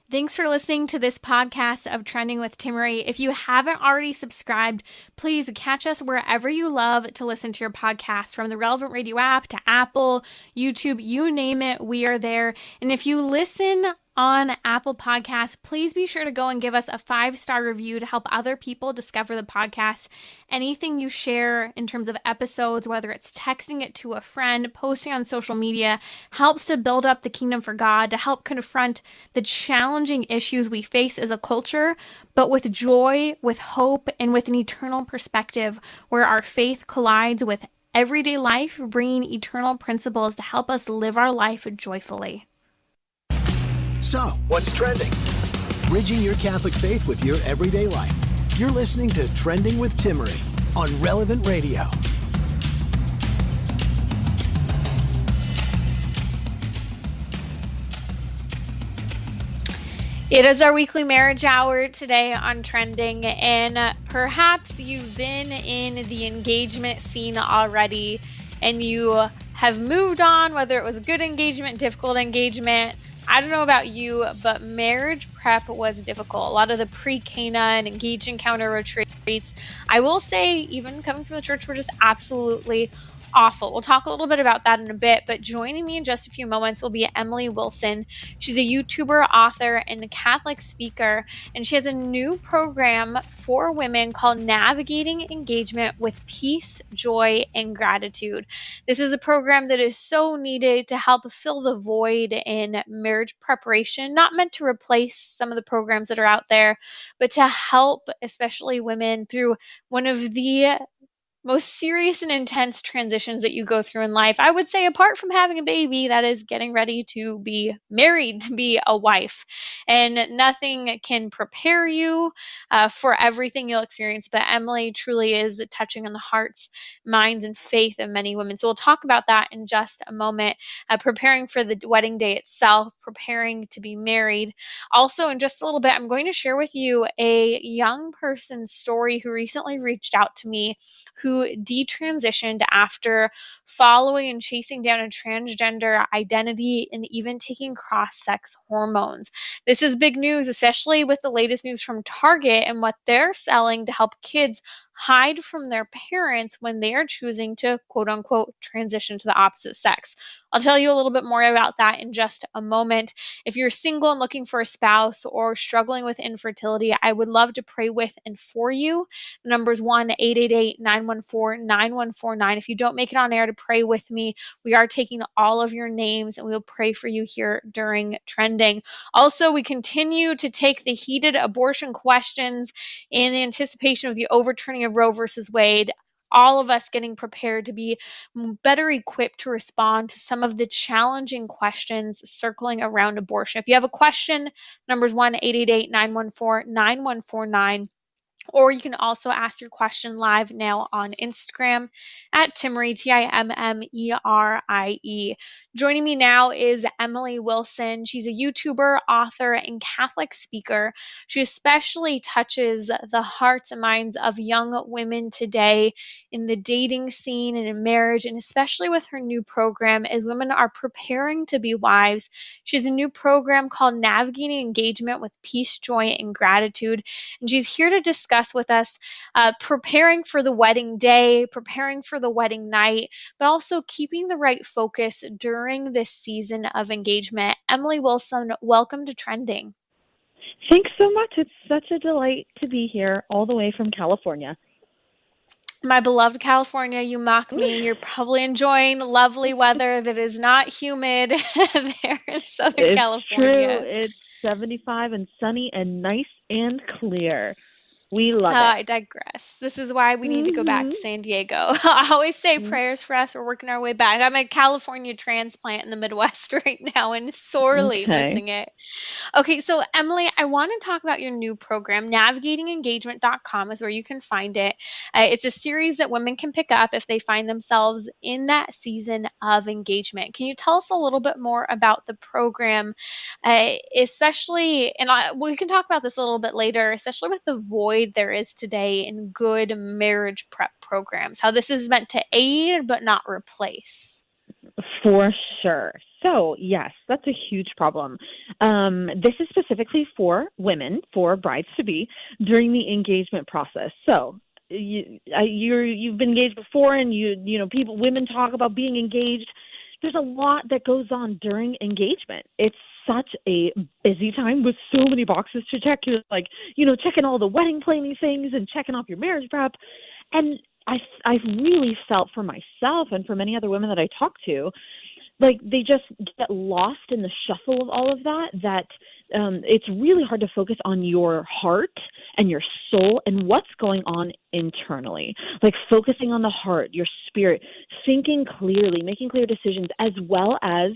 Thanks for listening to this podcast of Trending with Timmerie. If you haven't already subscribed, please catch us wherever you love to listen to your podcast, from the relevant radio app to Apple, YouTube, you name it, we are there. And if you listen on Apple Podcasts, please be sure to go and give us a 5-star review to help other people discover the podcast. Anything you share in terms of episodes, whether it's texting it to a friend, posting on social media, helps to build up the kingdom for God, to help confront the challenging issues we face as a culture, but with joy, with hope, and with an eternal perspective where our faith collides with everyday life, bringing eternal principles to help us live our life joyfully. So, what's trending? Bridging your Catholic faith with your everyday life. You're listening to Trending with Timmerie on Relevant Radio. It is our weekly marriage hour today on Trending, and perhaps you've been in the engagement scene already and you have moved on, whether it was a good engagement, difficult engagement. I don't know about you, but marriage prep was difficult. A lot of the pre-Cana and engage encounter retreats, I will say, even coming from the church, were just absolutely awful. We'll talk a little bit about that in a bit, but joining me in just a few moments will be Emily Wilson. She's a YouTuber, author, and a Catholic speaker, and she has a new program for women called Navigating Engagement with Peace, Joy, and Gratitude. This is a program that is so needed to help fill the void in marriage preparation, not meant to replace some of the programs that are out there, but to help especially women through one of the most serious and intense transitions that you go through in life. I would say, apart from having a baby, that is getting ready to be married, to be a wife. And nothing can prepare you for everything you'll experience. But Emily truly is touching on the hearts, minds, and faith of many women. So we'll talk about that in just a moment. Preparing for the wedding day itself, preparing to be married. Also, in just a little bit, I'm going to share with you a young person's story who recently reached out to me, who detransitioned after following and chasing down a transgender identity and even taking cross-sex hormones. This is big news, especially with the latest news from Target and what they're selling to help kids hide from their parents when they are choosing to, quote unquote, transition to the opposite sex. I'll tell you a little bit more about that in just a moment. If you're single and looking for a spouse or struggling with infertility, I would love to pray with and for you. The number is 1-888-914-9149. If you don't make it on air to pray with me, we are taking all of your names and we will pray for you here during Trending. Also, we continue to take the heated abortion questions in anticipation of the overturning of Roe versus Wade. All of us getting prepared to be better equipped to respond to some of the challenging questions circling around abortion. If you have a question, numbers 1-888-914-9149. Or you can also ask your question live now on Instagram at Timmerie, Timmerie. Joining me now is Emily Wilson. She's a YouTuber, author, and Catholic speaker. She especially touches the hearts and minds of young women today in the dating scene and in marriage, and especially with her new program as women are preparing to be wives. She has a new program called Navigating Engagement with Peace, Joy, and Gratitude. And she's here to discuss with us preparing for the wedding day, preparing for the wedding night, but also keeping the right focus during this season of engagement. Emily Wilson, welcome to Trending. Thanks so much. It's such a delight to be here all the way from California. My beloved California, you mock me. You're probably enjoying lovely weather that is not humid there in Southern California. It's true. It's 75 and sunny and nice and clear. We love it. I digress. This is why we need to go back to San Diego. I always say prayers for us. We're working our way back. I'm a California transplant in the Midwest right now and sorely missing it. Okay, so Emily, I want to talk about your new program. Navigatingengagement.com is where you can find it. It's a series that women can pick up if they find themselves in that season of engagement. Can you tell us a little bit more about the program, especially, and we can talk about this a little bit later, especially with the void there is today in good marriage prep programs, how this is meant to aid but not replace? For sure. So, yes, that's a huge problem. This is specifically for women, for brides to be, during the engagement process. So, you've been engaged before, and women talk about being engaged. There's a lot that goes on during engagement. It's such a busy time with so many boxes to check. You're like, checking all the wedding planning things and checking off your marriage prep. And I've really felt for myself and for many other women that I talk to, like they just get lost in the shuffle of all of that it's really hard to focus on your heart and your soul and what's going on internally, like focusing on the heart, your spirit, thinking clearly, making clear decisions, as well as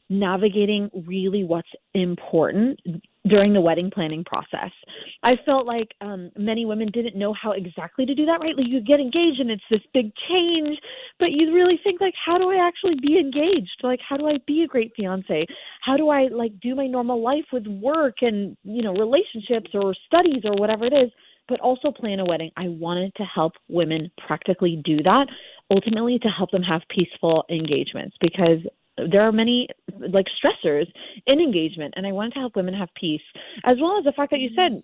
navigating really what's important during the wedding planning process. I felt like many women didn't know how exactly to do that, right? Like you get engaged and it's this big change, but you really think like, how do I actually be engaged? Like, how do I be a great fiance? How do I like do my normal life with work and, relationships or studies or whatever it is, but also plan a wedding? I wanted to help women practically do that, ultimately to help them have peaceful engagements, because there are many like stressors in engagement, and I wanted to help women have peace, as well as the fact that you said,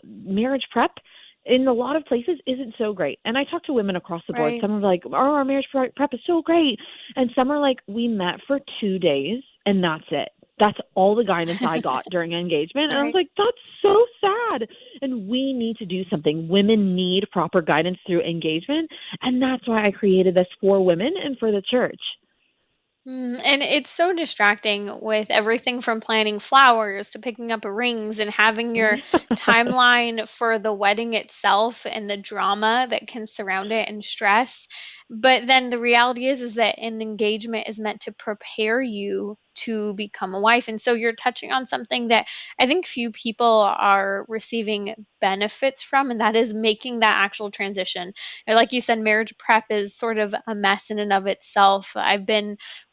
marriage prep in a lot of places isn't so great. And I talk to women across the board. Right. Some are like, oh, our marriage prep is so great. And some are like, we met for 2 days and that's it. That's all the guidance I got during engagement. And I was Right. like, that's so sad. And we need to do something. Women need proper guidance through engagement. And that's why I created this for women and for the church. And it's so distracting with everything from planning flowers to picking up rings and having your timeline for the wedding itself and the drama that can surround it and stress. But then the reality is that an engagement is meant to prepare you to become a wife. And so you're touching on something that I think few people are receiving benefits from, and that is making that actual transition. And like you said, marriage prep is sort of a mess in and of itself. I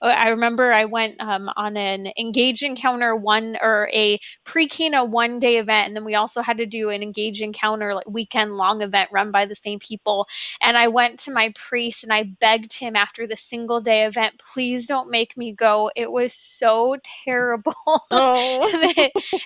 remember I went on an engage encounter one or a pre-Kina 1 day event, and then we also had to do an engage encounter like weekend long event run by the same people. And I went to my priest and I begged him after the single day event, please don't make me go. It was so terrible Oh,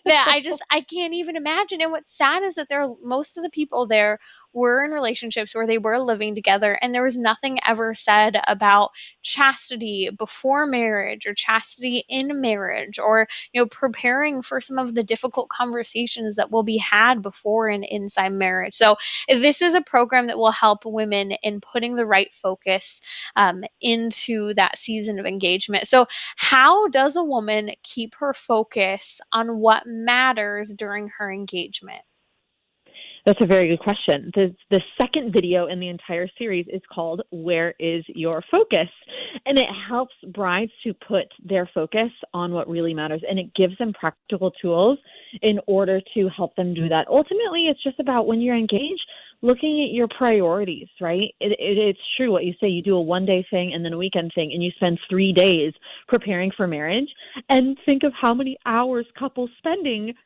that, I can't even imagine. And what's sad is that most of the people there were in relationships where they were living together, and there was nothing ever said about chastity before marriage or chastity in marriage, or preparing for some of the difficult conversations that will be had before and inside marriage. So this is a program that will help women in putting the right focus into that season of engagement. So how does a woman keep her focus on what matters during her engagement? that's a very good question. The second video in the entire series is called Where is Your Focus? And it helps brides to put their focus on what really matters. And it gives them practical tools in order to help them do that. Ultimately, it's just about when you're engaged, looking at your priorities, right? It's true what you say. You do a 1 day thing and then a weekend thing, and you spend 3 days preparing for marriage. And think of how many hours couples spend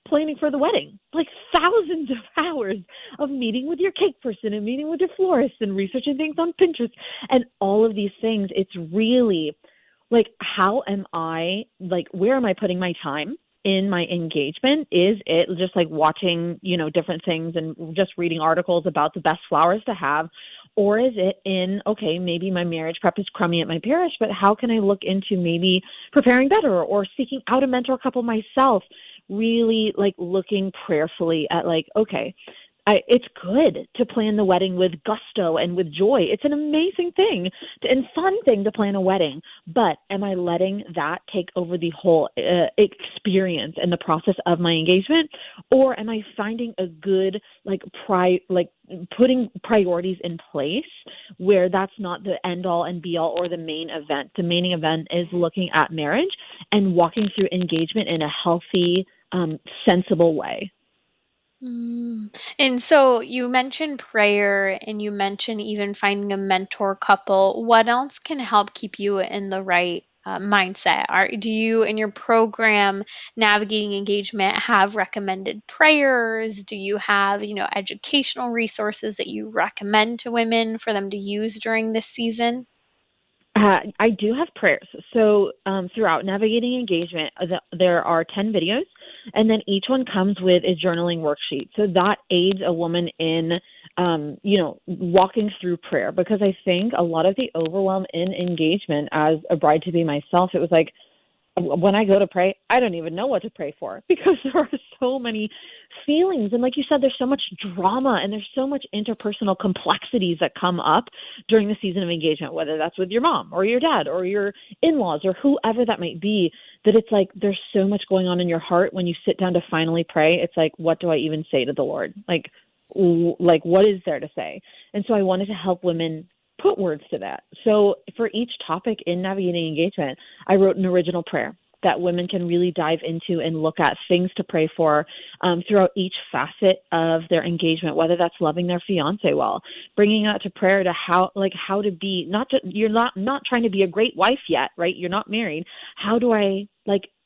planning for the wedding, like thousands of hours of meeting with your cake person and meeting with your florist and researching things on Pinterest and all of these things. It's really like, where am I putting my time in my engagement? Is it just like watching, different things and just reading articles about the best flowers to have? Or is it in, okay, maybe my marriage prep is crummy at my parish, but how can I look into maybe preparing better or seeking out a mentor couple myself? Really like looking prayerfully at like, okay, it's good to plan the wedding with gusto and with joy. It's an amazing thing and fun thing to plan a wedding. But am I letting that take over the whole experience and the process of my engagement? Or am I finding a good, putting priorities in place where that's not the end all and be all or the main event? The main event is looking at marriage and walking through engagement in a healthy, sensible way. And so you mentioned prayer and you mentioned even finding a mentor couple. What else can help keep you in the right mindset? Do you, in your program, Navigating Engagement, have recommended prayers? Do you have, educational resources that you recommend to women for them to use during this season? I do have prayers. So throughout navigating engagement, there are 10 videos, and then each one comes with a journaling worksheet. So that aids a woman in, walking through prayer, because I think a lot of the overwhelm in engagement as a bride to be myself, it was like, when I go to pray, I don't even know what to pray for because there are so many feelings. And like you said, there's so much drama and there's so much interpersonal complexities that come up during the season of engagement, whether that's with your mom or your dad or your in-laws or whoever that might be, that it's like there's so much going on in your heart when you sit down to finally pray. It's like, what do I even say to the Lord? Like what is there to say? And so I wanted to help women put words to that. So for each topic in navigating engagement, I wrote an original prayer that women can really dive into and look at things to pray for throughout each facet of their engagement, whether that's loving their fiance well, bringing out to prayer to how to be, you're not trying to be a great wife yet, right? You're not married. How do I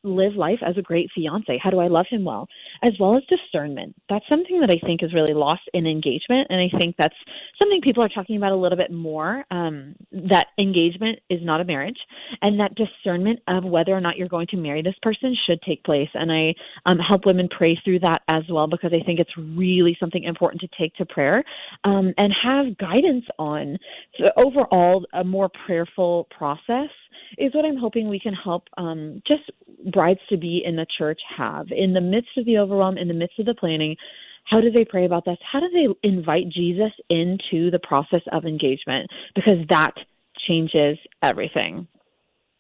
live life as a great fiance? How do I love him well as discernment? That's something that I think is really lost in engagement. And I think that's something people are talking about a little bit more, that engagement is not a marriage and that discernment of whether or not you're going to marry this person should take place. And I help women pray through that as well, because I think it's really something important to take to prayer and have guidance on. So overall, a more prayerful process is what I'm hoping we can help just brides to be in the church have. In the midst of the overwhelm, in the midst of the planning, how do they pray about this? How do they invite Jesus into the process of engagement? Because that changes everything.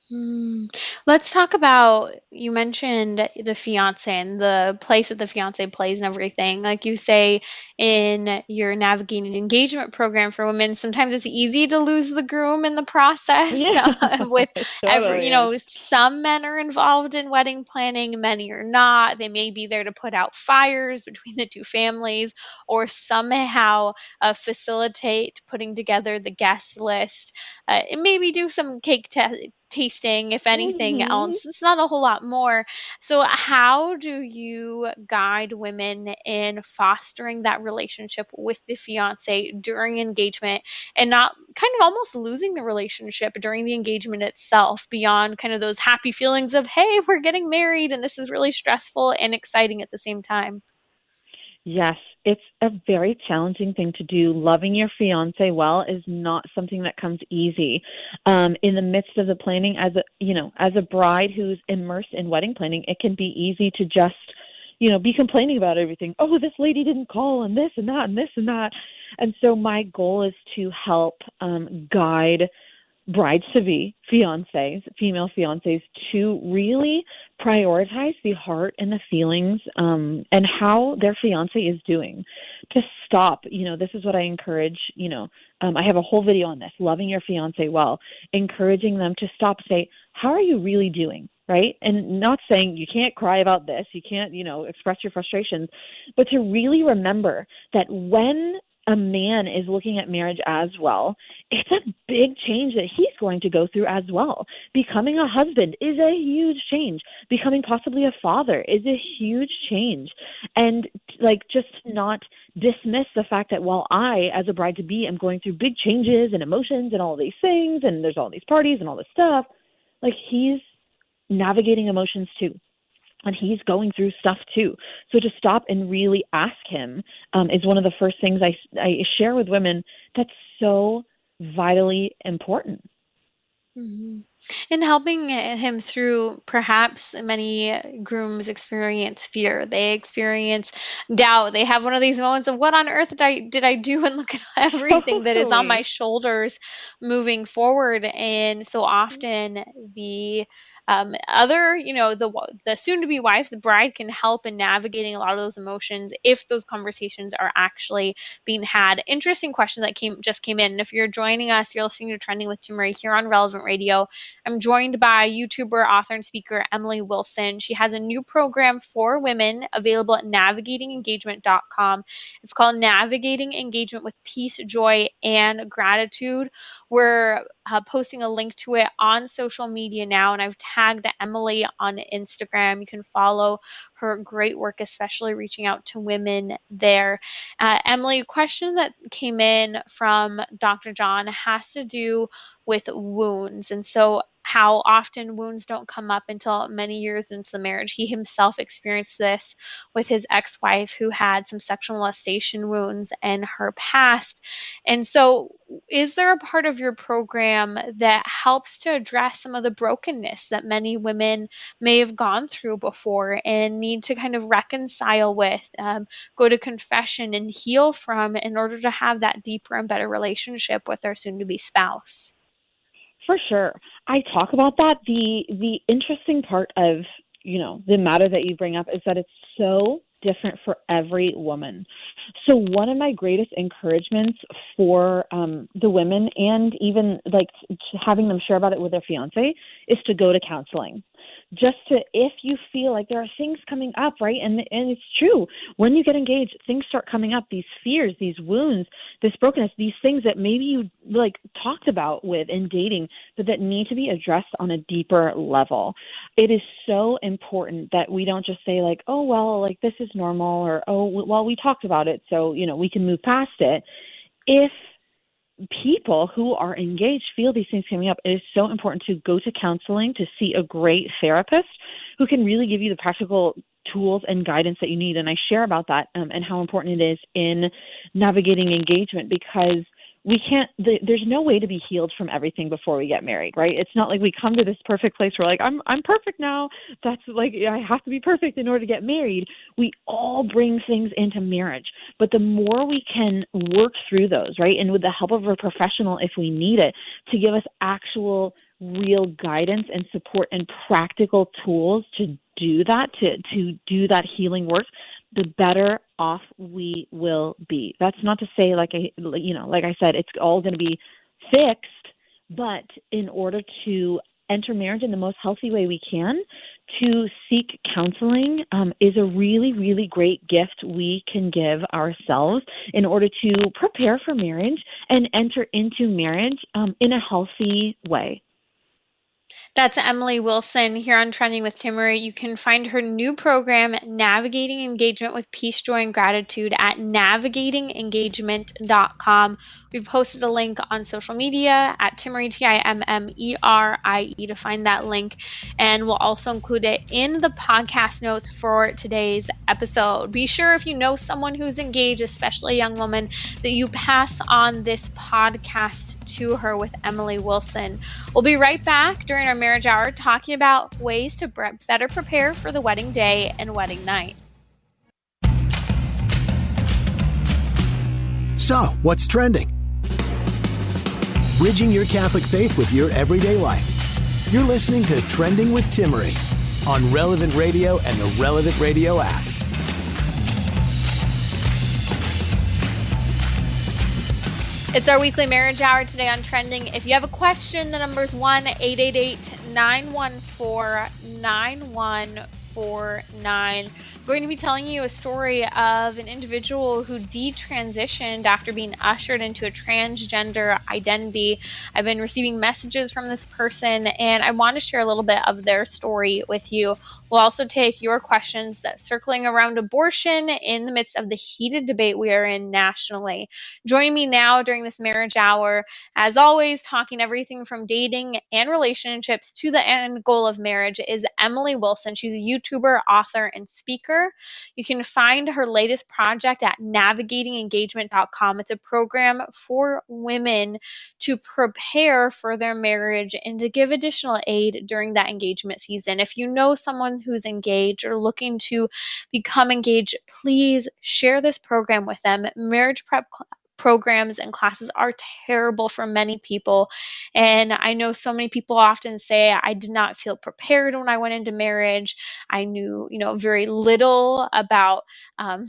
Let's talk about, you mentioned the fiance and the place that the fiance plays and everything. Like you say in your navigating engagement program for women, sometimes it's easy to lose the groom in the process. Yeah, With it totally is. some men are involved in wedding planning, many are not. They may be there to put out fires between the two families or somehow facilitate putting together the guest list. And maybe do some tasting, if anything Hmm. else. It's not a whole lot more. So, how do you guide women in fostering that relationship with the fiance during engagement and not kind of almost losing the relationship during the engagement itself, beyond kind of those happy feelings of, hey, we're getting married and this is really stressful and exciting at the same time? Yes, it's a very challenging thing to do. Loving your fiance well is not something that comes easy. In the midst of the planning, as a bride who's immersed in wedding planning, it can be easy to just, be complaining about everything. Oh, this lady didn't call, and this and that and this and that. And so my goal is to help guide brides to be, fiancés, female fiancés, to really prioritize the heart and the feelings and how their fiance is doing. To stop, this is what I encourage, I have a whole video on this, loving your fiance well, encouraging them to stop, say, how are you really doing? Right? And not saying you can't cry about this, you can't, express your frustrations, but to really remember that when a man is looking at marriage as well, it's a big change that he's going to go through as well. Becoming a husband is a huge change. Becoming possibly a father is a huge change. And just not dismiss the fact that while I, as a bride to be, am going through big changes and emotions and all these things, and there's all these parties and all this stuff, he's navigating emotions too. And he's going through stuff too. So to stop and really ask him is one of the first things I share with women. That's so vitally important. Mhm. And helping him through, perhaps many grooms experience fear. They experience doubt. They have one of these moments of, what on earth did I do? And look at everything that is on my Totally. shoulders moving forward. And so often the other, the soon to be wife, the bride, can help in navigating a lot of those emotions if those conversations are actually being had. Interesting question that came in. And if you're joining us, you're listening to Trending with Timmerie here on Relevant Radio. I'm joined by YouTuber, author, and speaker Emily Wilson. She has a new program for women available at navigatingengagement.com. It's called Navigating Engagement with Peace, Joy, and Gratitude. We're posting a link to it on social media now, and I've tagged Emily on Instagram. You can follow her great work, especially reaching out to women there. Emily, a question that came in from Dr. John has to do with wounds. And so, how often wounds don't come up until many years into the marriage. He himself experienced this with his ex wife, who had some sexual molestation wounds in her past. And so, is there a part of your program that helps to address some of the brokenness that many women may have gone through before and need to kind of reconcile with, go to confession and heal from in order to have that deeper and better relationship with their soon to be spouse? For sure. I talk about that. The interesting part of, the matter that you bring up is that it's so different for every woman. So one of my greatest encouragements for the women, and even like having them share about it with their fiance, is to go to counseling. Just to, if you feel like there are things coming up, right? And it's true. When you get engaged, things start coming up, these fears, these wounds, this brokenness, these things that maybe you like talked about with in dating, but that need to be addressed on a deeper level. It is so important that we don't just say like, oh, well, like this is normal, or, oh, well, we talked about it, so, we can move past it. If people who are engaged feel these things coming up, it is so important to go to counseling, to see a great therapist who can really give you the practical tools and guidance that you need. And I share about that and how important it is in navigating engagement, because there's no way to be healed from everything before we get married, right? It's not like we come to this perfect place where like, I'm perfect now. That's like, I have to be perfect in order to get married. We all bring things into marriage, but the more we can work through those, right? And with the help of a professional, if we need it, to give us actual real guidance and support and practical tools to do that, to do that healing work, the better off we will be. That's not to say, like I said, it's all going to be fixed, but in order to enter marriage in the most healthy way we can, to seek counseling is a really, really great gift we can give ourselves in order to prepare for marriage and enter into marriage in a healthy way. That's Emily Wilson here on Trending with Timmerie. You can find her new program, Navigating Engagement with Peace, Joy, and Gratitude, at navigatingengagement.com. We've posted a link on social media at Timmerie, Timmerie, to find that link. And we'll also include it in the podcast notes for today's episode. Be sure, if you know someone who's engaged, especially a young woman, that you pass on this podcast to her with Emily Wilson. We'll be right back during our marriage hour talking about ways to better prepare for the wedding day and wedding night. So, what's trending? Bridging your Catholic faith with your everyday life. You're listening to Trending with Timmerie on Relevant Radio and the Relevant Radio app. It's our weekly marriage hour today on Trending. If you have a question, the number is 1-888-914-9149. We're going to be telling you a story of an individual who detransitioned after being ushered into a transgender identity. I've been receiving messages from this person, and I want to share a little bit of their story with you. We'll also take your questions circling around abortion in the midst of the heated debate we are in nationally. Join me now during this marriage hour, as always, talking everything from dating and relationships to the end goal of marriage, is Emily Wilson. She's a YouTuber, author, and speaker. You can find her latest project at navigatingengagement.com. It's a program for women to prepare for their marriage and to give additional aid during that engagement season. If you know someone who's engaged or looking to become engaged, please share this program with them. Marriage Prep programs and classes are terrible for many people. And I know so many people often say, I did not feel prepared when I went into marriage. I knew, very little about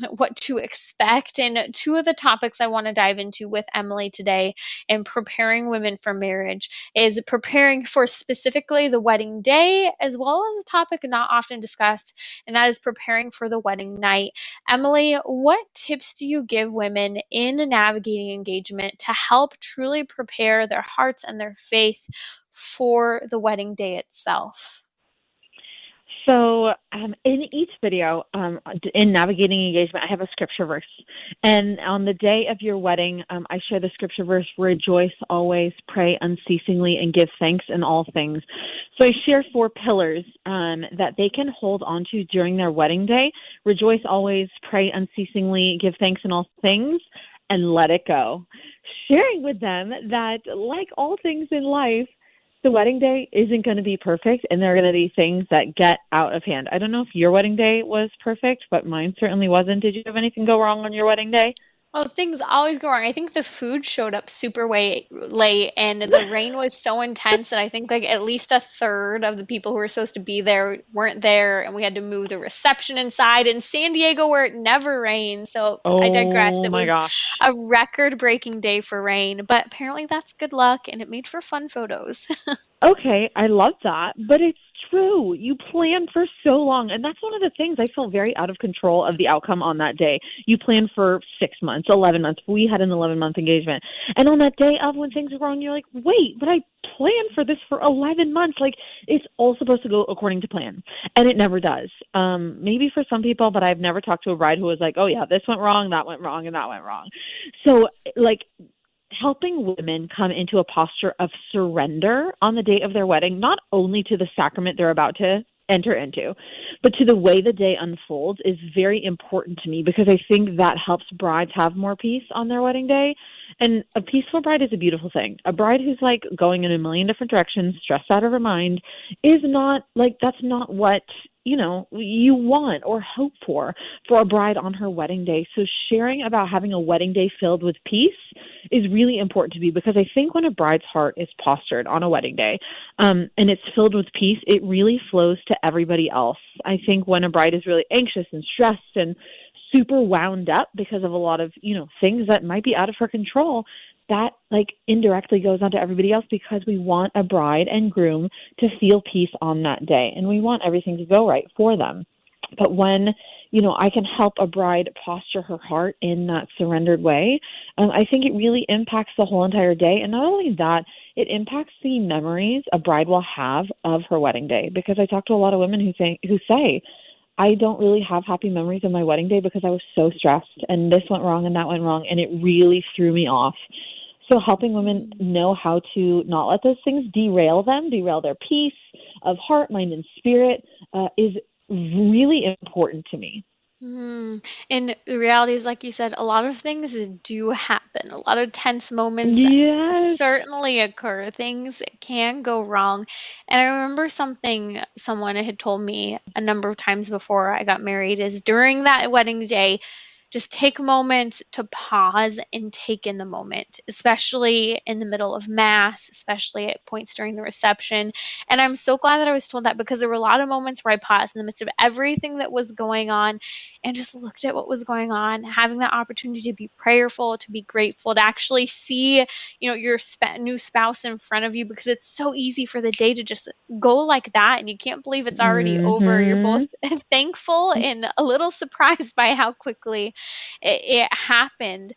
what to expect. And two of the topics I want to dive into with Emily today in preparing women for marriage is preparing for specifically the wedding day, as well as a topic not often discussed, and that is preparing for the wedding night. Emily, what tips do you give women in navigating engagement to help truly prepare their hearts and their faith for the wedding day itself? So in each video, in navigating engagement, I have a scripture verse. And on the day of your wedding, I share the scripture verse, rejoice always, pray unceasingly, and give thanks in all things. So I share 4 pillars that they can hold on to during their wedding day. Rejoice always, pray unceasingly, give thanks in all things, and let it go. Sharing with them that, like all things in life, the wedding day isn't going to be perfect, and there are going to be things that get out of hand. I don't know if your wedding day was perfect, but mine certainly wasn't. Did you have anything go wrong on your wedding day? Oh, things always go wrong. I think the food showed up super late, and the rain was so intense that I think like at least a third of the people who were supposed to be there weren't there, and we had to move the reception inside in San Diego where it never rains. So I digress. Oh It my was gosh. a record-breaking day for rain, but apparently that's good luck, and it made for fun photos. Okay, I love that, but it's true. You plan for so long, and that's one of the things I felt very out of control of the outcome on that day. You plan for 6 months, 11 months. We had an 11-month engagement. And on that day of when things are wrong, you're like, wait, but I planned for this for 11 months. Like, it's all supposed to go according to plan, and it never does. Maybe for some people, but I've never talked to a bride who was like, oh, yeah, this went wrong, that went wrong, and that went wrong. So, like, helping women come into a posture of surrender on the day of their wedding, not only to the sacrament they're about to enter into, but to the way the day unfolds is very important to me, because I think that helps brides have more peace on their wedding day. And a peaceful bride is a beautiful thing. A bride who's like going in a million different directions, stressed out of her mind, is not like, that's not what you want or hope for a bride on her wedding day. So sharing about having a wedding day filled with peace is really important to me, because I think when a bride's heart is postured on a wedding day, and it's filled with peace, it really flows to everybody else. I think when a bride is really anxious and stressed and super wound up because of a lot of, things that might be out of her control, that like indirectly goes onto everybody else, because we want a bride and groom to feel peace on that day, and we want everything to go right for them. But when, I can help a bride posture her heart in that surrendered way, I think it really impacts the whole entire day. And not only that, it impacts the memories a bride will have of her wedding day, because I talk to a lot of women who say, I don't really have happy memories of my wedding day because I was so stressed, and this went wrong and that went wrong, and it really threw me off. So helping women know how to not let those things derail their peace of heart, mind, and spirit is really important to me. And the reality is, like you said, a lot of things do happen. A lot of tense moments Yes. certainly occur. Things can go wrong. And I remember something someone had told me a number of times before I got married is during that wedding day, just take a moment to pause and take in the moment, especially in the middle of mass, especially at points during the reception. And I'm so glad that I was told that, because there were a lot of moments where I paused in the midst of everything that was going on and just looked at what was going on, having that opportunity to be prayerful, to be grateful, to actually see, your new spouse in front of you, because it's so easy for the day to just go like that, and you can't believe it's already over. You're both Mm-hmm. thankful and a little surprised by how quickly it happened.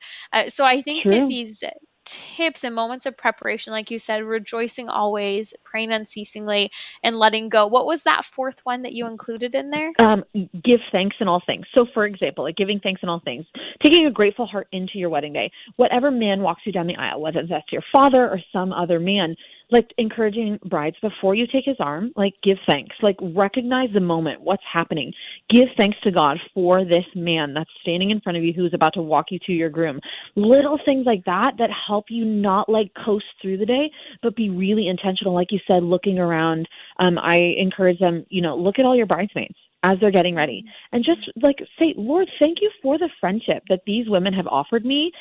So I think that True. these tips and moments of preparation, like you said, rejoicing always, praying unceasingly, and letting go. What was that fourth one that you included in there? Give thanks in all things. So, for example, like giving thanks in all things, taking a grateful heart into your wedding day. Whatever man walks you down the aisle, whether that's your father or some other man, like encouraging brides before you take his arm, like give thanks, like recognize the moment, what's happening. Give thanks to God for this man that's standing in front of you who's about to walk you to your groom. Little things like that help you not like coast through the day, but be really intentional. Like you said, looking around. I encourage them, look at all your bridesmaids as they're getting ready, and just like say, Lord, thank you for the friendship that these women have offered me.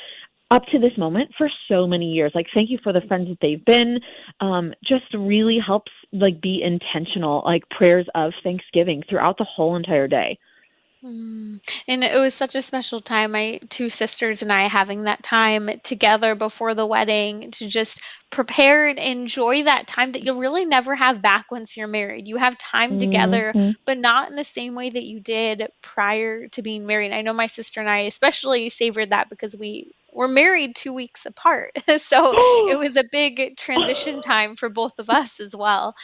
up to this moment for so many years. Like, thank you for the friends that they've been. Just really helps like be intentional, like prayers of thanksgiving throughout the whole entire day. And it was such a special time, my two sisters and I having that time together before the wedding to just prepare and enjoy that time that you'll really never have back once you're married. You have time together, Hmm. but not in the same way that you did prior to being married. I know my sister and I especially savored that because we were married 2 weeks apart. So it was a big transition time for both of us as well.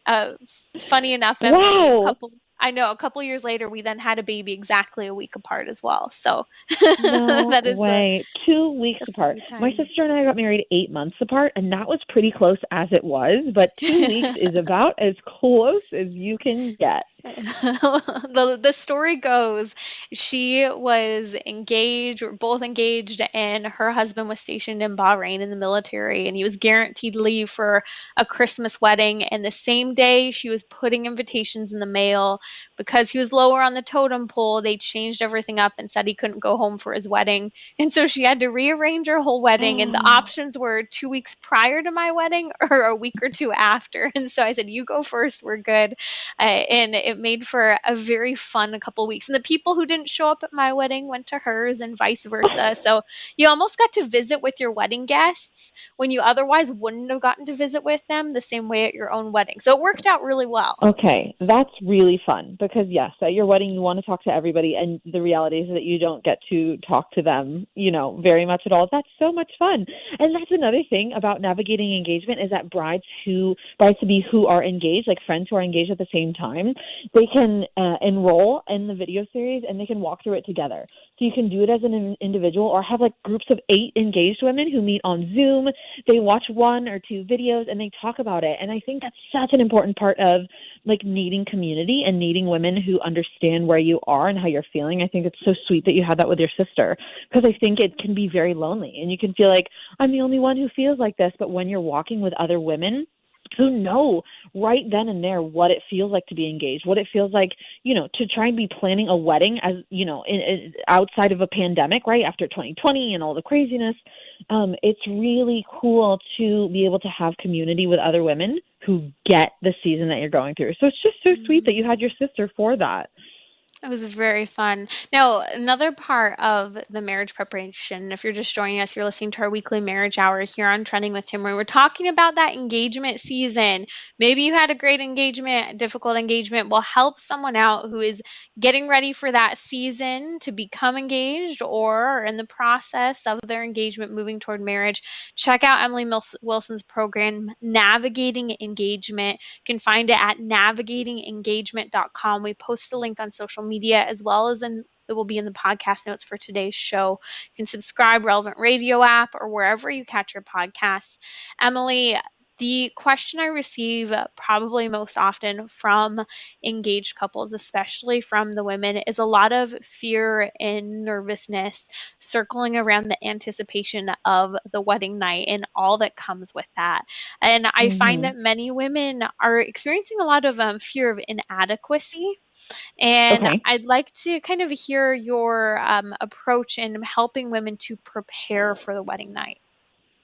Uh, Funny enough, Emily, Wow. a couple years later, we then had a baby exactly a week apart as well. So No that is way. 2 weeks a apart. funny My time. sister and I got married 8 months apart, and that was pretty close as it was, but 2 weeks is about as close as you can get. The story goes she was engaged, or both engaged, and her husband was stationed in Bahrain in the military, and he was guaranteed leave for a Christmas wedding. And the same day she was putting invitations in the mail, because he was lower on the totem pole, they changed everything up and said he couldn't go home for his wedding. And so she had to rearrange her whole wedding, and the options were 2 weeks prior to my wedding or a week or two after. And so I said, "You go first, we're good." And it made for a very fun couple weeks. And the people who didn't show up at my wedding went to hers, and vice versa. So you almost got to visit with your wedding guests when you otherwise wouldn't have gotten to visit with them the same way at your own wedding. So it worked out really well. Okay, that's really fun because yes, at your wedding you want to talk to everybody, and the reality is that you don't get to talk to them, very much at all. That's so much fun. And that's another thing about navigating engagement is that brides to be who are engaged, like friends who are engaged at the same time, they can enroll in the video series and they can walk through it together. So you can do it as an individual or have like groups of 8 engaged women who meet on Zoom. They watch 1 or 2 videos and they talk about it. And I think that's such an important part of like needing community and needing women who understand where you are and how you're feeling. I think it's so sweet that you had that with your sister, because I think it can be very lonely and you can feel like I'm the only one who feels like this. But when you're walking with other women who know right then and there what it feels like to be engaged, what it feels like, to try and be planning a wedding as, outside of a pandemic, right after 2020 and all the craziness. It's really cool to be able to have community with other women who get the season that you're going through. So it's just so sweet that you had your sister for that. It was very fun. Now, another part of the marriage preparation, if you're just joining us, you're listening to our weekly marriage hour here on Trending with Timmerie. We're talking about that engagement season. Maybe you had a great engagement, difficult engagement. Will help someone out who is getting ready for that season to become engaged or are in the process of their engagement moving toward marriage. Check out Emily Wilson's program, Navigating Engagement. You can find it at navigatingengagement.com. We post a link on social media as well as it will be in the podcast notes for today's show. You can subscribe, Relevant Radio app, or wherever you catch your podcasts. Emily, the question I receive probably most often from engaged couples, especially from the women, is a lot of fear and nervousness circling around the anticipation of the wedding night and all that comes with that. And I find Hmm. that many women are experiencing a lot of fear of inadequacy. And Okay. I'd like to kind of hear your approach in helping women to prepare for the wedding night.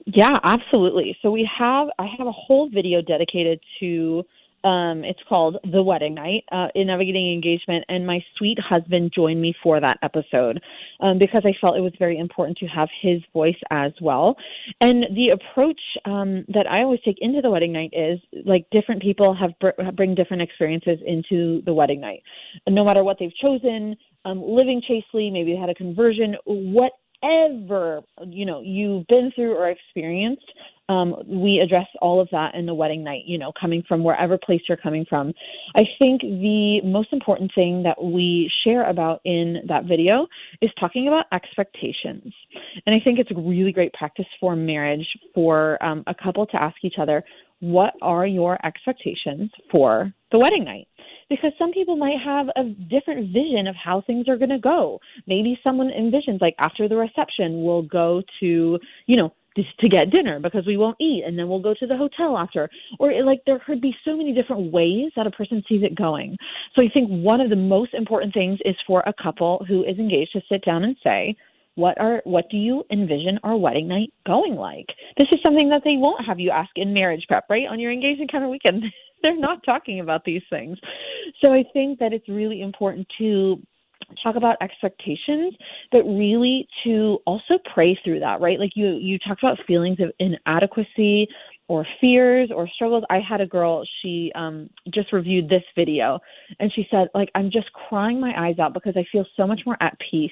Yeah, absolutely. So I have a whole video dedicated to, it's called The Wedding Night, in Navigating Engagement, and my sweet husband joined me for that episode, because I felt it was very important to have his voice as well. And the approach, that I always take into the wedding night is like different people bring different experiences into the wedding night. And no matter what they've chosen, living chastely, maybe they had a conversion, whatever you've been through or experienced, we address all of that in the wedding night, coming from wherever place you're coming from. I think the most important thing that we share about in that video is talking about expectations. And I think it's a really great practice for marriage for a couple to ask each other, what are your expectations for the wedding night? Because some people might have a different vision of how things are going to go. Maybe someone envisions like after the reception, we'll go to, just to get dinner because we won't eat, and then we'll go to the hotel after. Or like there could be so many different ways that a person sees it going. So I think one of the most important things is for a couple who is engaged to sit down and say, what do you envision our wedding night going like? This is something that they won't have you ask in marriage prep, right? On your engagement kind of weekend, they're not talking about these things. So I think that it's really important to talk about expectations, but really to also pray through that, right? Like you talked about feelings of inadequacy or fears or struggles. I had a girl, she just reviewed this video, and she said, like, I'm just crying my eyes out because I feel so much more at peace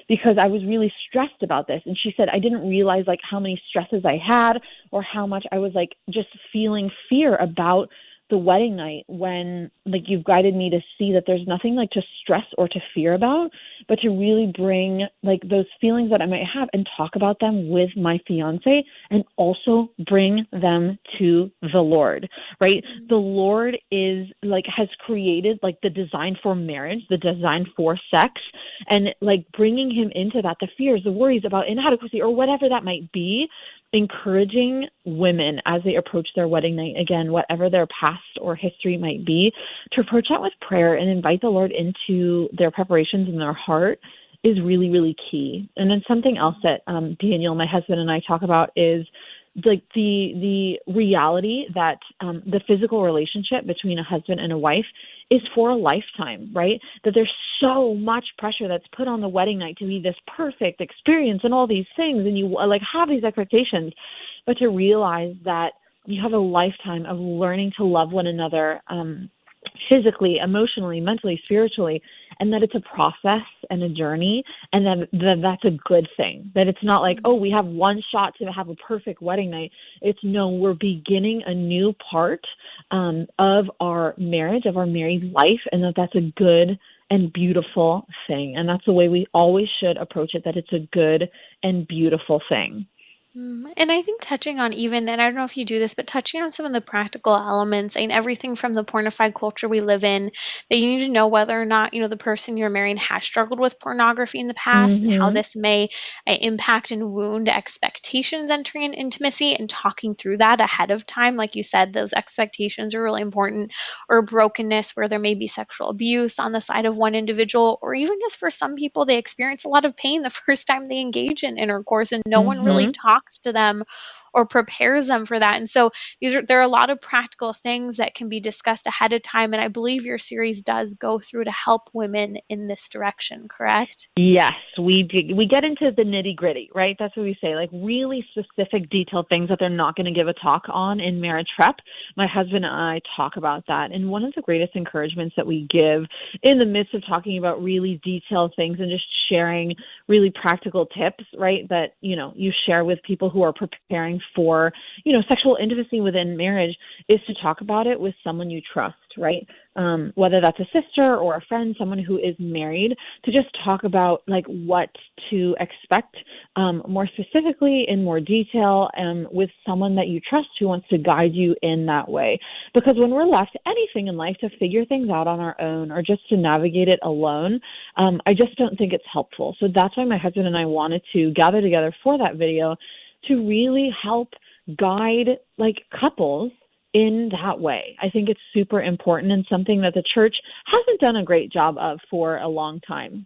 because I was really stressed about this. And she said, I didn't realize like how many stresses I had or how much I was like just feeling fear about the wedding night, when like you've guided me to see that there's nothing like to stress or to fear about, but to really bring like those feelings that I might have and talk about them with my fiance, and also bring them to the Lord, right? The Lord is like, has created like the design for marriage, the design for sex, and like bringing him into that, the fears, the worries about inadequacy or whatever that might be, encouraging women as they approach their wedding night, again, whatever their past or history might be, to approach that with prayer and invite the Lord into their preparations and their heart is really, really key. And then something else that Daniel, my husband, and I talk about is like the reality that the physical relationship between a husband and a wife is for a lifetime, right? That there's so much pressure that's put on the wedding night to be this perfect experience and all these things, and you like have these expectations, but to realize that you have a lifetime of learning to love one another physically, emotionally, mentally, spiritually, and that it's a process and a journey, and then that's a good thing. That it's not like, oh, we have one shot to have a perfect wedding night. It's no, we're beginning a new part of our marriage, of our married life, and that's a good and beautiful thing. And that's the way we always should approach it, that it's a good and beautiful thing. And I think touching on even, and I don't know if you do this, but touching on some of the practical elements and everything from the pornified culture we live in, that you need to know whether or not, the person you're marrying has struggled with pornography in the past, and how this may impact and wound expectations entering an intimacy, and talking through that ahead of time. Like you said, those expectations are really important, or brokenness where there may be sexual abuse on the side of one individual, or even just for some people, they experience a lot of pain the first time they engage in intercourse, and no one really talks to them or prepares them for that. And so there are a lot of practical things that can be discussed ahead of time. And I believe your series does go through to help women in this direction, correct? Yes, we do. We get into the nitty gritty, right? That's what we say, like really specific, detailed things that they're not going to give a talk on in marriage prep. My husband and I talk about that. And one of the greatest encouragements that we give in the midst of talking about really detailed things and just sharing really practical tips, right, that, you share with people who are preparing for, sexual intimacy within marriage, is to talk about it with someone you trust, right? Whether that's a sister or a friend, someone who is married, to just talk about like what to expect more specifically in more detail, with someone that you trust who wants to guide you in that way. Because when we're left anything in life to figure things out on our own or just to navigate it alone, I just don't think it's helpful. So that's why my husband and I wanted to gather together for that video to really help guide like couples in that way. I think it's super important and something that the church hasn't done a great job of for a long time.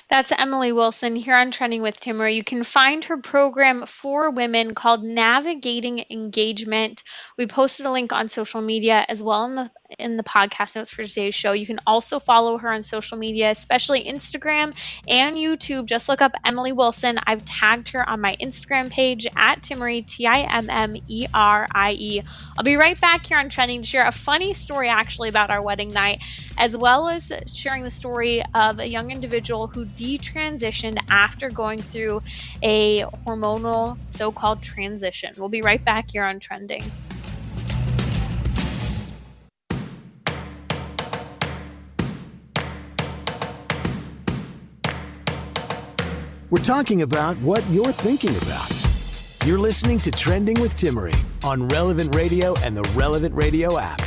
That's Emily Wilson here on Trending with Timmerie. You can find her program for women called Navigating Engagement. We posted a link on social media as well in the podcast notes for today's show. You can also follow her on social media, especially Instagram and YouTube. Just look up Emily Wilson. I've tagged her on my Instagram page at Timmerie, Timmerie. I'll be right back here on Trending to share a funny story actually about our wedding night, as well as sharing the story of a young individual who detransitioned after going through a hormonal so-called transition. We'll be right back here on Trending. We're talking about what you're thinking about. You're listening to Trending with Timmerie on Relevant Radio and the Relevant Radio app.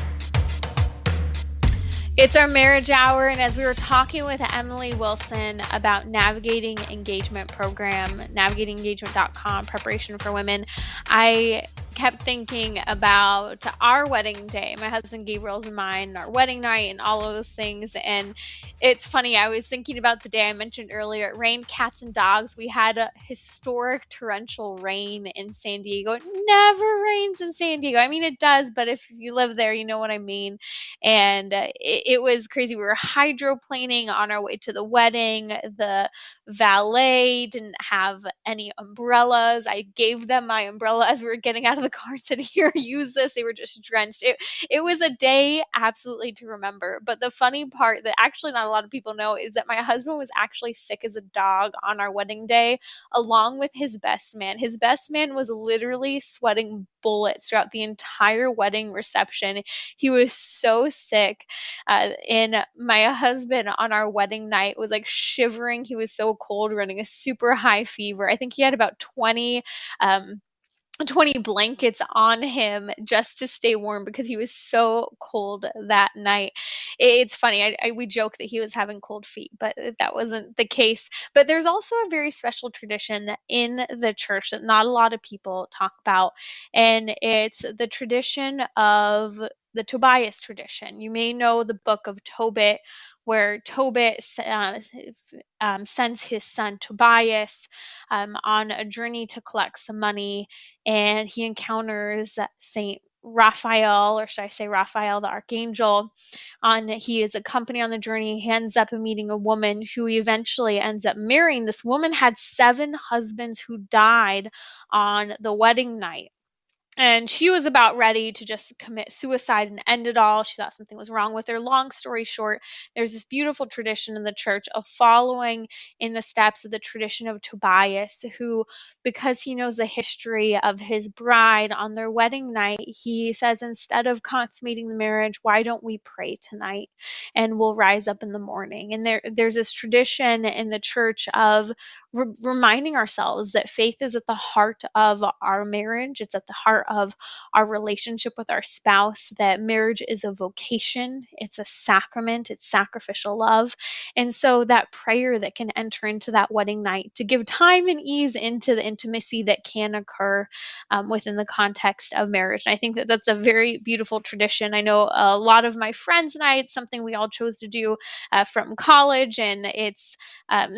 It's our marriage hour, and as we were talking with Emily Wilson about Navigating Engagement program, navigatingengagement.com, preparation for women, I kept thinking about our wedding day, my husband Gabriel's and mine, our wedding night, and all of those things. And it's funny, I was thinking about the day I mentioned earlier. It rained cats and dogs. We had a historic torrential rain in San Diego. It never rains in San Diego. I mean, it does, but if you live there, you know what I mean. And it was crazy. We were hydroplaning on our way to the wedding. The valet didn't have any umbrellas. I gave them my umbrella as we were getting out of the car and said, "Here, use this." They were just drenched. It was a day absolutely to remember. But the funny part that actually not a lot of people know is that my husband was actually sick as a dog on our wedding day, along with his best man. His best man was literally sweating bullets throughout the entire wedding reception. He was so sick. And my husband on our wedding night was like shivering. He was so cold, running a super high fever. I think he had about 20 blankets on him just to stay warm because he was so cold that night. It's funny. We joke that he was having cold feet, but that wasn't the case. But there's also a very special tradition in the church that not a lot of people talk about, and it's the tradition of the Tobias tradition. You may know the book of Tobit, where Tobit sends his son Tobias on a journey to collect some money, and he encounters Saint Raphael, or should I say Raphael the archangel. He is accompanied on the journey. He ends up meeting a woman who he eventually ends up marrying. This woman had 7 husbands who died on the wedding night. And she was about ready to just commit suicide and end it all. She thought something was wrong with her. Long story short, there's this beautiful tradition in the church of following in the steps of the tradition of Tobias, who, because he knows the history of his bride on their wedding night, he says, instead of consummating the marriage, why don't we pray tonight and we'll rise up in the morning? And there's this tradition in the church of reminding ourselves that faith is at the heart of our marriage. It's at the heart of our relationship with our spouse, that marriage is a vocation, it's a sacrament, it's sacrificial love. And so that prayer that can enter into that wedding night to give time and ease into the intimacy that can occur within the context of marriage. And I think that that's a very beautiful tradition. I know a lot of my friends and I, it's something we all chose to do from college, and it's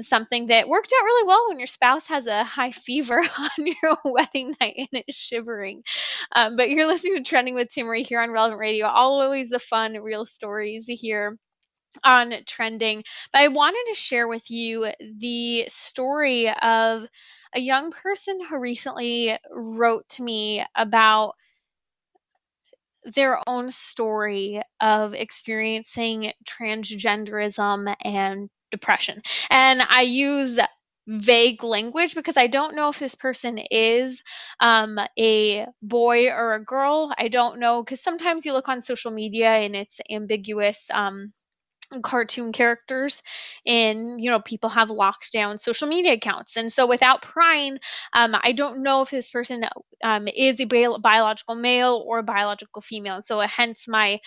something that worked out really well when your spouse has a high fever on your wedding night and is shivering. But you're listening to Trending with Timmerie here on Relevant Radio. Always the fun, real stories here on Trending. But I wanted to share with you the story of a young person who recently wrote to me about their own story of experiencing transgenderism and depression. And I use vague language because I don't know if this person is a boy or a girl. I don't know, because sometimes you look on social media and it's ambiguous. Cartoon characters, and people have locked down social media accounts, and so without prying, I don't know if this person is a biological male or a biological female, and so hence my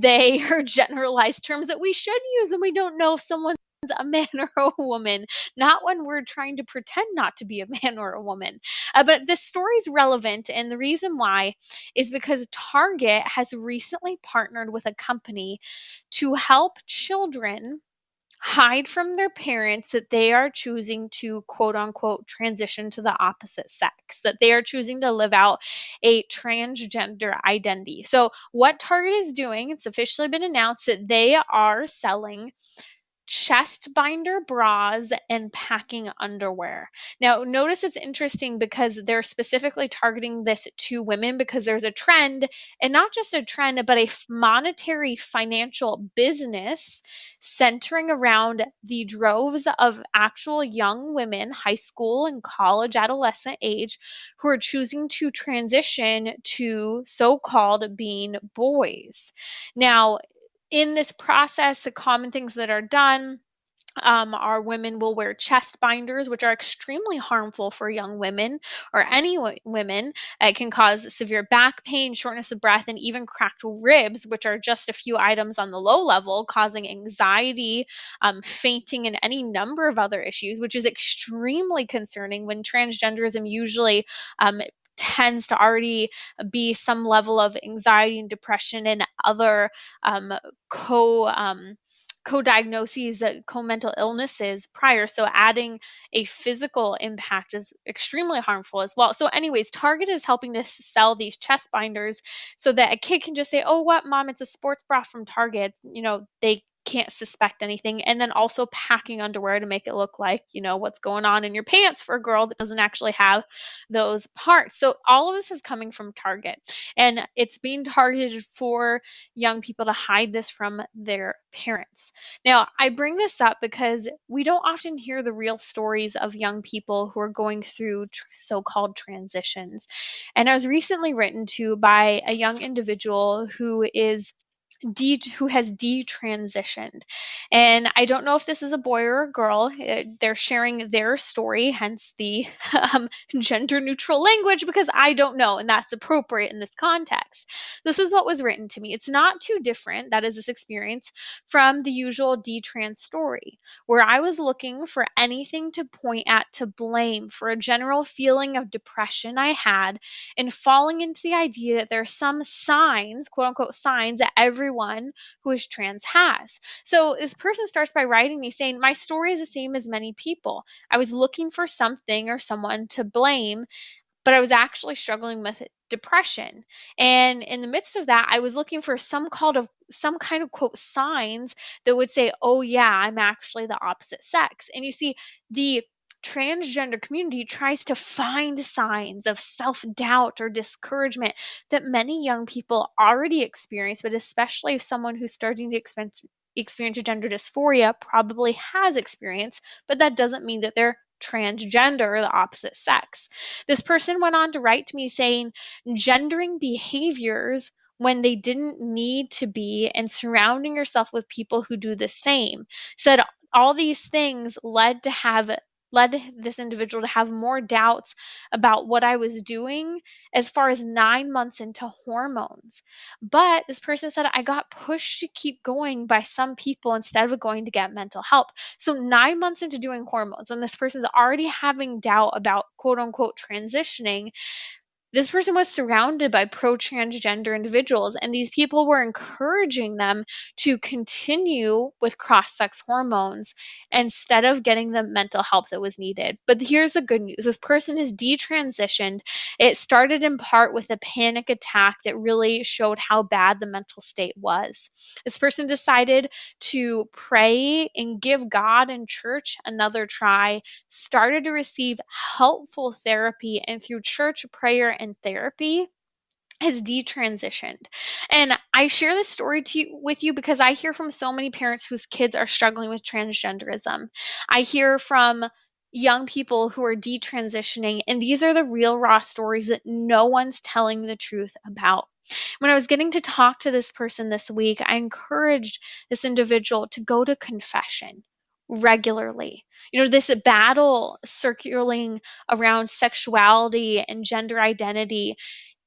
they or generalized terms that we should use when we don't know if someone's a man or a woman, not when we're trying to pretend not to be a man or a woman. But this story is relevant, and the reason why is because Target has recently partnered with a company to help children hide from their parents that they are choosing to quote unquote transition to the opposite sex, that they are choosing to live out a transgender identity. So, what Target is doing, it's officially been announced that they are selling chest binder bras and packing underwear. Now, notice it's interesting because they're specifically targeting this to women, because there's a trend, and not just a trend, but a monetary financial business centering around the droves of actual young women, high school and college adolescent age, who are choosing to transition to so-called being boys. Now, in this process, the common things that are done are women will wear chest binders, which are extremely harmful for young women or any women. It can cause severe back pain, shortness of breath, and even cracked ribs, which are just a few items on the low level, causing anxiety, fainting, and any number of other issues, which is extremely concerning when transgenderism usually tends to already be some level of anxiety and depression and other um, co co-diagnoses, co-mental illnesses prior. So adding a physical impact is extremely harmful as well. So anyways, Target is helping to sell these chest binders so that a kid can just say, oh, what, mom, it's a sports bra from Target. They can't suspect anything. And then also packing underwear to make it look like, what's going on in your pants for a girl that doesn't actually have those parts. So all of this is coming from Target, and it's being targeted for young people to hide this from their parents. Now, I bring this up because we don't often hear the real stories of young people who are going through so-called transitions. And I was recently written to by a young individual who has detransitioned. And I don't know if this is a boy or a girl. They're sharing their story, hence the gender neutral language, because I don't know, and that's appropriate in this context. This is what was written to me. It's not too different, that is this experience, from the usual detrans story, where I was looking for anything to point at to blame for a general feeling of depression I had, and falling into the idea that there are some signs, quote unquote signs, that everyone who is trans has. So this person starts by writing me saying, my story is the same as many people. I was looking for something or someone to blame, but I was actually struggling with depression. And in the midst of that, I was looking for some kind of quote signs that would say, oh yeah, I'm actually the opposite sex. And you see, the transgender community tries to find signs of self-doubt or discouragement that many young people already experience, but especially if someone who's starting to experience gender dysphoria probably has experience, but that doesn't mean that they're transgender or the opposite sex. This person went on to write to me saying, gendering behaviors when they didn't need to be and surrounding yourself with people who do the same. Said all these things led this individual to have more doubts about what I was doing as far as 9 months into hormones. But this person said, I got pushed to keep going by some people instead of going to get mental help. So 9 months into doing hormones, when this person's already having doubt about quote unquote transitioning, this person was surrounded by pro transgender individuals, and these people were encouraging them to continue with cross sex hormones instead of getting the mental help that was needed. But here's the good news: this person has detransitioned. It started in part with a panic attack that really showed how bad the mental state was. This person decided to pray and give God and church another try, started to receive helpful therapy, and through church prayer and therapy has detransitioned. And I share this story with you because I hear from so many parents whose kids are struggling with transgenderism. I hear from young people who are detransitioning, and these are the real raw stories that no one's telling the truth about. When I was getting to talk to this person this week, I encouraged this individual to go to confession regularly. This battle circulating around sexuality and gender identity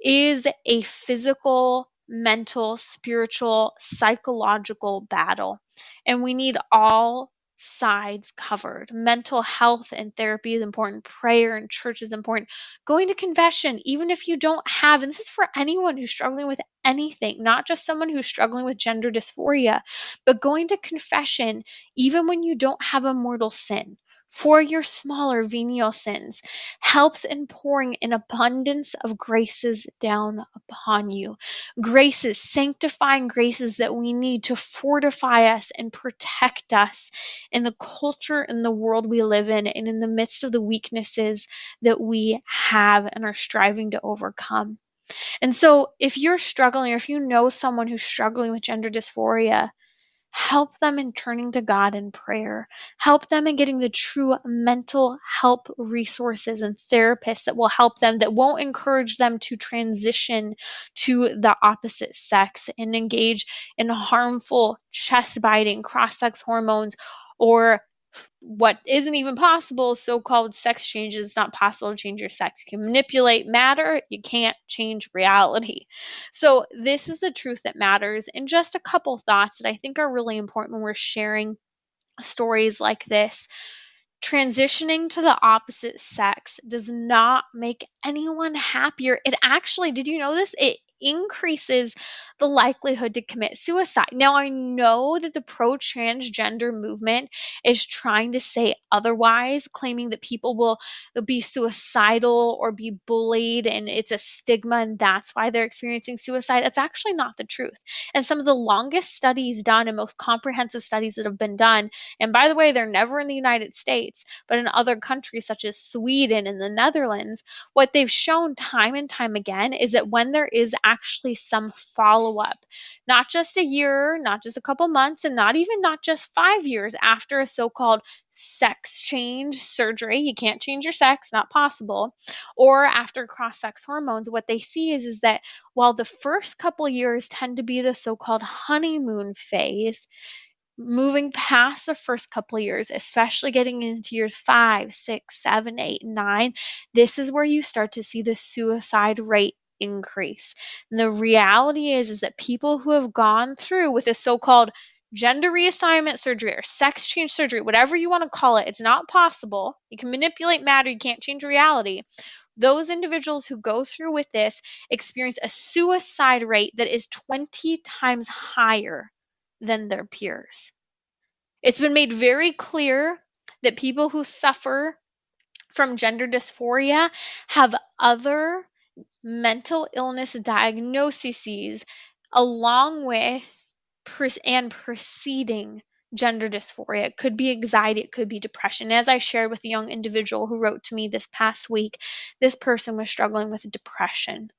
is a physical, mental, spiritual, psychological battle. And we need all sides covered. Mental health and therapy is important. Prayer and church is important. Going to confession, even if you don't have, and this is for anyone who's struggling with anything, not just someone who's struggling with gender dysphoria, but going to confession, even when you don't have a mortal sin, for your smaller venial sins, helps in pouring an abundance of graces down upon you. Graces, sanctifying graces that we need to fortify us and protect us in the culture and the world we live in, and in the midst of the weaknesses that we have and are striving to overcome. And so, if you're struggling, or if you know someone who's struggling with gender dysphoria, help them in turning to God in prayer. Help them in getting the true mental help resources and therapists that will help them, that won't encourage them to transition to the opposite sex and engage in harmful chest biting, cross sex hormones, or what isn't even possible, so-called sex changes. It's not possible to change your sex. You can manipulate matter, you can't change reality. So this is the truth that matters. And just a couple thoughts that I think are really important when we're sharing stories like this. Transitioning to the opposite sex does not make anyone happier. It actually, did you know this? It increases the likelihood to commit suicide. Now, I know that the pro transgender movement is trying to say otherwise, claiming that people will be suicidal or be bullied and it's a stigma and that's why they're experiencing suicide. It's actually not the truth. And some of the longest studies done and most comprehensive studies that have been done, and by the way, they're never in the United States, but in other countries such as Sweden and the Netherlands, what they've shown time and time again is that when there is actually some follow up, not just a year, not just a couple months, and not just 5 years after a so called sex change surgery, you can't change your sex, not possible, or after cross sex hormones, what they see is that while the first couple years tend to be the so called honeymoon phase, moving past the first couple of years, especially getting into years 5, 6, 7, 8, and 9, this is where you start to see the suicide rate increase. And the reality is that people who have gone through with a so-called gender reassignment surgery or sex change surgery, whatever you want to call it, it's not possible. You can manipulate matter, you can't change reality. Those individuals who go through with this experience a suicide rate that is 20 times higher than their peers. It's been made very clear that people who suffer from gender dysphoria have other mental illness diagnoses along with and preceding gender dysphoria. It could be anxiety, it could be depression. As I shared with a young individual who wrote to me this past week, this person was struggling with depression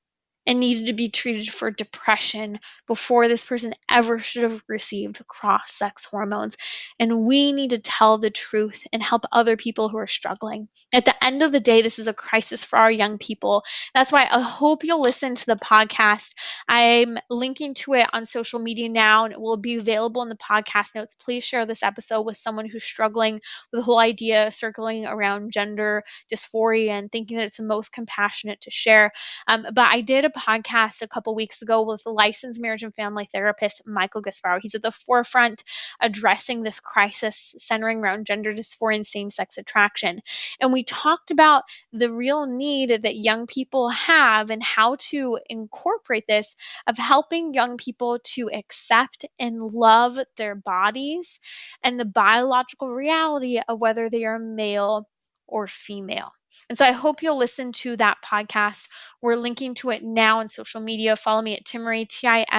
and needed to be treated for depression before this person ever should have received cross sex hormones. And we need to tell the truth and help other people who are struggling. At the end of the day, this is a crisis for our young people. That's why I hope you'll listen to the podcast. I'm linking to it on social media now, and it will be available in the podcast notes. Please share this episode with someone who's struggling with the whole idea circling around gender dysphoria and thinking that it's the most compassionate to share. But I did a podcast a couple weeks ago with a licensed marriage and family therapist, Michael Gasparo. He's at the forefront addressing this crisis centering around gender dysphoria and same-sex attraction. And we talked about the real need that young people have and how to incorporate this of helping young people to accept and love their bodies and the biological reality of whether they are male or female. And so I hope you'll listen to that podcast. We're linking to it now on social media. Follow me at Timmerie, Timmerie,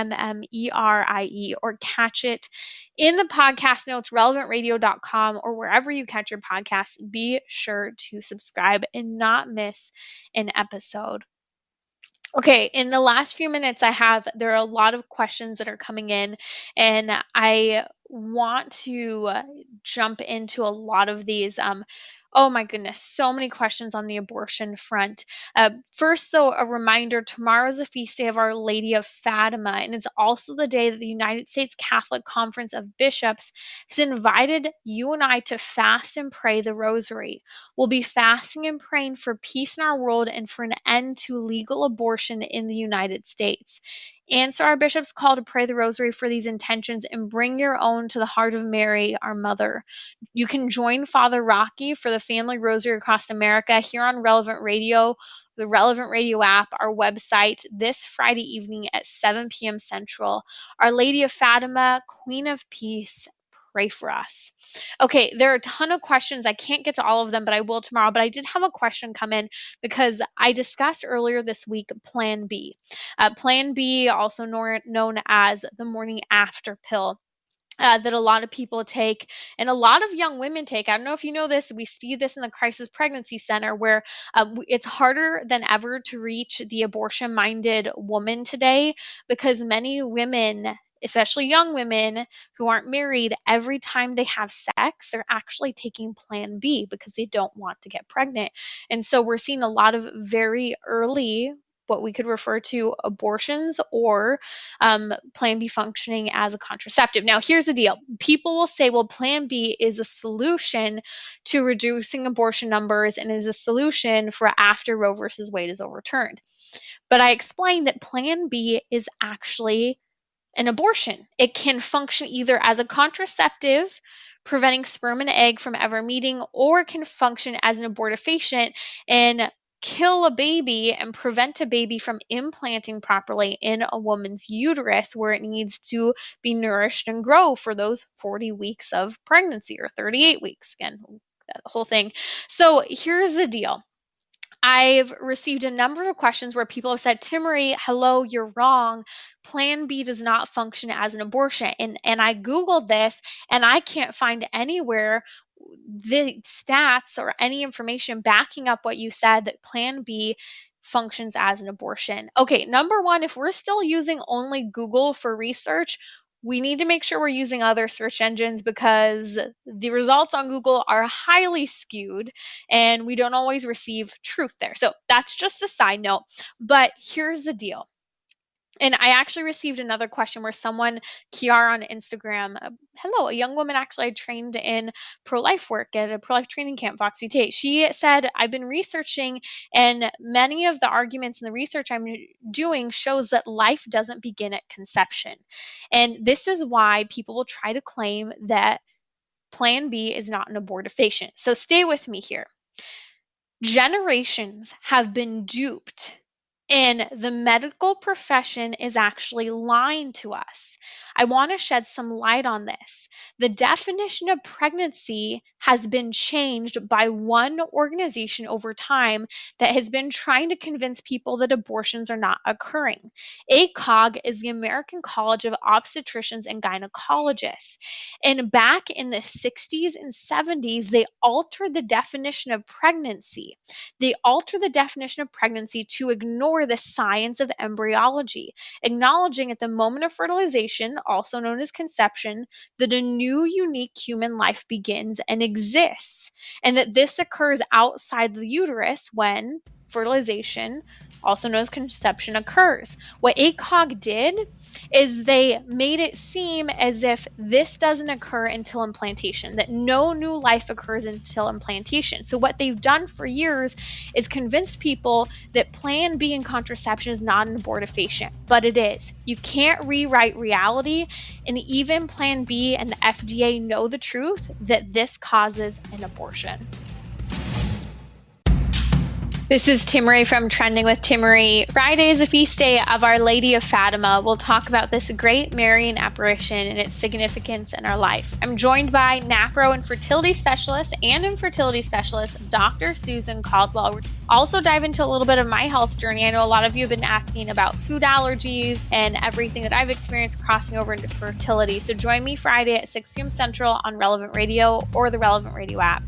or catch it in the podcast notes, relevantradio.com, or wherever you catch your podcasts. Be sure to subscribe and not miss an episode. Okay, in the last few minutes there are a lot of questions that are coming in, and I want to jump into a lot of these. Oh my goodness, so many questions on the abortion front. First, though, a reminder, tomorrow is the feast day of Our Lady of Fatima, and it's also the day that the United States Catholic Conference of Bishops has invited you and I to fast and pray the rosary. We'll be fasting and praying for peace in our world and for an end to legal abortion in the United States. Answer our bishop's call to pray the rosary for these intentions and bring your own to the heart of Mary, our mother. You can join Father Rocky for the Family Rosary across America here on Relevant Radio, the Relevant Radio app, our website this Friday evening at 7 p.m. Central. Our Lady of Fatima, Queen of Peace, pray for us. Okay, there are a ton of questions. I can't get to all of them, but I will tomorrow. But I did have a question come in because I discussed earlier this week Plan B. Plan B, also known as the morning after pill. That a lot of people take and a lot of young women take. I don't know if you know this, we see this in the crisis pregnancy center where it's harder than ever to reach the abortion minded woman today because many women, especially young women who aren't married, every time they have sex, they're actually taking Plan B because they don't want to get pregnant. And so we're seeing a lot of very early, what we could refer to abortions or Plan B functioning as a contraceptive. Now, here's the deal. People will say, well, Plan B is a solution to reducing abortion numbers and is a solution for after Roe versus Wade is overturned. But I explained that Plan B is actually an abortion. It can function either as a contraceptive preventing sperm and egg from ever meeting, or can function as an abortifacient and kill a baby and prevent a baby from implanting properly in a woman's uterus where it needs to be nourished and grow for those 40 weeks of pregnancy, or 38 weeks, again, that whole thing. So here's the deal. I've received a number of questions where people have said, Timmerie, hello, you're wrong. Plan B does not function as an abortion. And I Googled this and I can't find anywhere the stats or any information backing up what you said that Plan B functions as an abortion. Okay, number one, if we're still using only Google for research, we need to make sure we're using other search engines because the results on Google are highly skewed and we don't always receive truth there. So that's just a side note. But here's the deal. And I actually received another question where someone, Kiara on Instagram, hello, a young woman actually I trained in pro-life work at a pro-life training camp, Vox VT. She said, I've been researching and many of the arguments in the research I'm doing shows that life doesn't begin at conception. And this is why people will try to claim that Plan B is not an abortifacient. So stay with me here. Generations have been duped, and the medical profession is actually lying to us. I want to shed some light on this. The definition of pregnancy has been changed by one organization over time that has been trying to convince people that abortions are not occurring. ACOG is the American College of Obstetricians and Gynecologists. And back in the 60s and 70s, they altered the definition of pregnancy. They altered the definition of pregnancy to ignore the science of embryology, acknowledging at the moment of fertilization, also known as conception, that a new unique human life begins and exists, and that this occurs outside the uterus when fertilization, also known as conception, occurs. What ACOG did is they made it seem as if this doesn't occur until implantation, that no new life occurs until implantation. So what they've done for years is convince people that Plan B in contraception is not an abortifacient, but it is. You can't rewrite reality, and even Plan B and the FDA know the truth that this causes an abortion. This is Timmerie from Trending with Timmerie. Friday is a feast day of Our Lady of Fatima. We'll talk about this great Marian apparition and its significance in our life. I'm joined by NAPRO and fertility specialist and infertility specialist, Dr. Susan Caldwell. We'll also dive into a little bit of my health journey. I know a lot of you have been asking about food allergies and everything that I've experienced crossing over into fertility. So join me Friday at 6 p.m. Central on Relevant Radio or the Relevant Radio app.